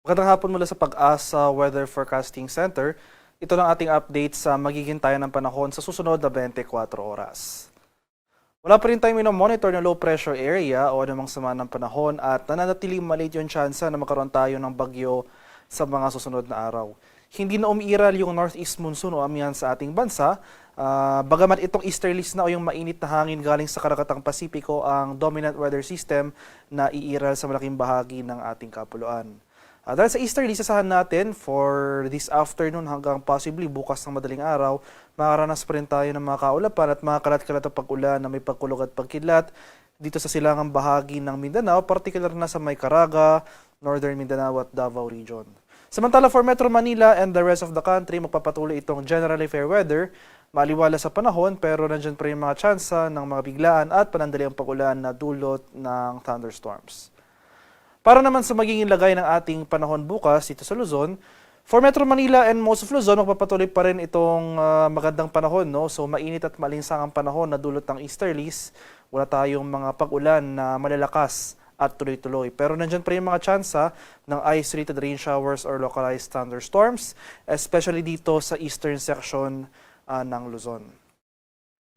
Magandang hapon mula sa Pag-asa Weather Forecasting Center. Ito lang ating update sa magiging tayo ng panahon sa susunod na 24 oras. Wala pa rin tayong minomonitor na low pressure area o anumang sama ng panahon at nananatiling maliit yung tsansa na magkaroon tayo ng bagyo sa mga susunod na araw. Hindi na umiiral yung northeast monsoon o amihan sa ating bansa. Bagamat itong easterlies na o yung mainit na hangin galing sa Karakatang Pasipiko ang dominant weather system na iiral sa malaking bahagi ng ating kapuluan. Dahil sa easterly, sasahan natin for this afternoon hanggang possibly bukas ng madaling araw, makaranas pa rin tayo ng mga kaulapan at mga kalat-kalat na pag-ulan na may pagkulog at pagkidlat dito sa silangang bahagi ng Mindanao, particular na sa May Caraga, Northern Mindanao at Davao Region. Samantala for Metro Manila and the rest of the country, magpapatuloy itong generally fair weather, maliwala sa panahon pero nandyan pa rin mga tsansa ng mga biglaan at panandaliang pag-ulan na dulot ng thunderstorms. Para naman sa magiging lagay ng ating panahon bukas dito sa Luzon, for Metro Manila and most of Luzon, magpapatuloy pa rin itong magandang panahon. No? So mainit at malinsang ang panahon na dulot ng easterlies. Wala tayong mga pag-ulan na malalakas at tuloy-tuloy. Pero nandyan pa rin mga tsansa ng isolated rain showers or localized thunderstorms, especially dito sa eastern section ng Luzon.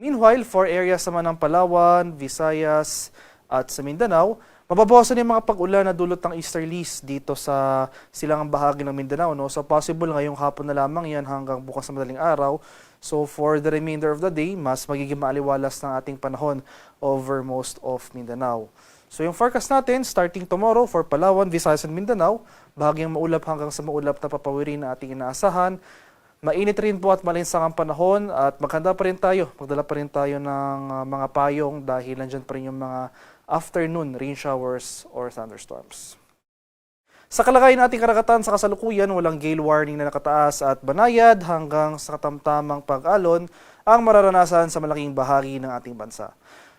Meanwhile, for areas naman ng Palawan, Visayas at sa Mindanao, mababawasan yung mga pag-ulan na dulot ng easterlies dito sa silangang bahagi ng Mindanao. No? So possible ngayong hapon na lamang yan hanggang bukas na madaling araw. So for the remainder of the day, mas magiging maaliwalas ng ating panahon over most of Mindanao. So yung forecast natin, starting tomorrow for Palawan, Visayas and Mindanao, bahagyang maulap hanggang sa maulap na papawirin na ating inaasahan. Mainit rin po at malinsang ang panahon at magdala pa rin tayo ng mga payong dahil nandyan pa rin yung mga afternoon rain showers or thunderstorms. Sa kalagayan nating karagatan sa kasalukuyan, walang gale warning na nakataas at banayad hanggang sa katamtamang pag-alon ang mararanasan sa malaking bahagi ng ating bansa.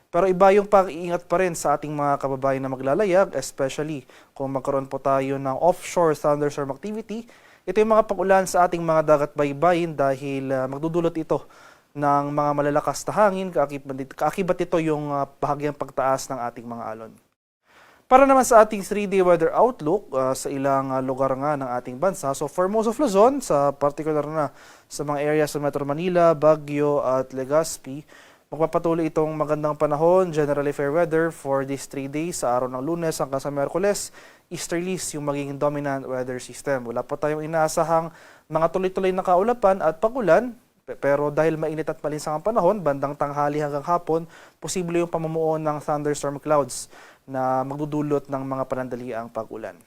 Pero iba yung pag-iingat pa rin sa ating mga kababayan na maglalayag, especially kung magkaroon po tayo ng offshore thunderstorm activity. Ito yung mga pag-ulan sa ating mga dagat baybayin dahil magdudulot ito ng mga malalakas na hangin, kaakibat ito yung bahagyang pagtaas ng ating mga alon. Para naman sa ating 3-day weather outlook sa ilang lugar nga ng ating bansa, so for most of Luzon, sa particular na sa mga areas sa Metro Manila, Baguio at Legazpi, magpapatuloy itong magandang panahon, generally fair weather for these 3 days sa araw ng Lunes hanggang sa Miyerkules. Easterlies yung magiging dominant weather system. Wala pa tayong inaasahang mga tuloy-tuloy na kaulapan at pag-ulan. Pero dahil mainit at malinsang ang panahon, bandang tanghali hanggang hapon, posible yung pamumuo ng thunderstorm clouds na magdudulot ng mga panandaliang pag-ulan.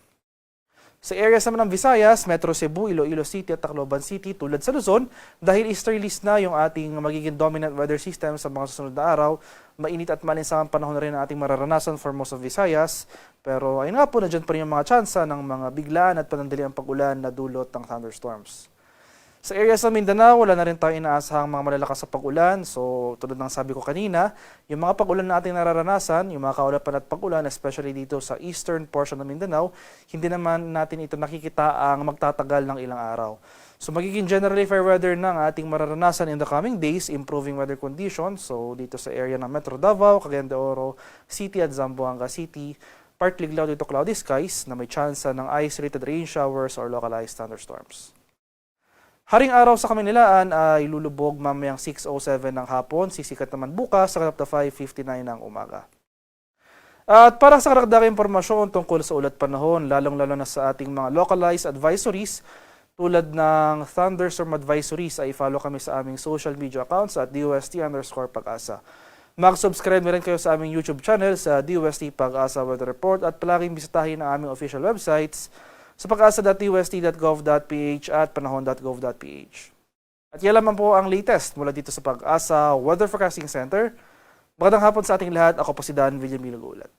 Sa areas naman ng Visayas, Metro Cebu, Iloilo City at Tacloban City tulad sa Luzon, dahil easterlies na yung ating magiging dominant weather system sa mga susunod na araw, mainit at malinsang ang panahon na rin ang ating mararanasan for most of Visayas. Pero ayun nga po, nandiyan pa rin yung mga tsansa ng mga biglaan at panandaliang pag-ulan na dulot ng thunderstorms. Sa area sa Mindanao, wala na rin tayo inaasahang mga malalakas sa pag-ulan. So, tulad ng sabi ko kanina, yung mga pag-ulan na ating nararanasan, yung mga kaulapan at pag-ulan, especially dito sa eastern portion ng Mindanao, hindi naman natin ito nakikita ang magtatagal ng ilang araw. So, magiging generally fair weather ng ating mararanasan in the coming days, improving weather conditions. So, dito sa area ng Metro Davao, Cagayan de Oro City at Zamboanga City, partly cloudy to cloudy skies na may tsansa ng isolated rain showers or localized thunderstorms. Haring araw sa Kamunilaan ay lulubog mamayang 6:07 ng hapon, sisikat naman bukas sa kalapta 5:59 ng umaga. At para sa karagdagang impormasyon tungkol sa ulat panahon, lalong-lalo na sa ating mga localized advisories, tulad ng thunderstorm advisories ay follow kami sa aming social media accounts at DOST_Pag-asa. Mag-subscribe na rin kayo sa aming YouTube channel sa DOST Pag-asa Weather Report at palaging bisitahin ang aming official websites sa pag-asa.dost.gov.ph at panahon.gov.ph. At yan lamang po ang latest mula dito sa Pag-asa Weather Forecasting Center. Magandang hapon sa ating lahat. Ako po si Dan Villamil Gulat.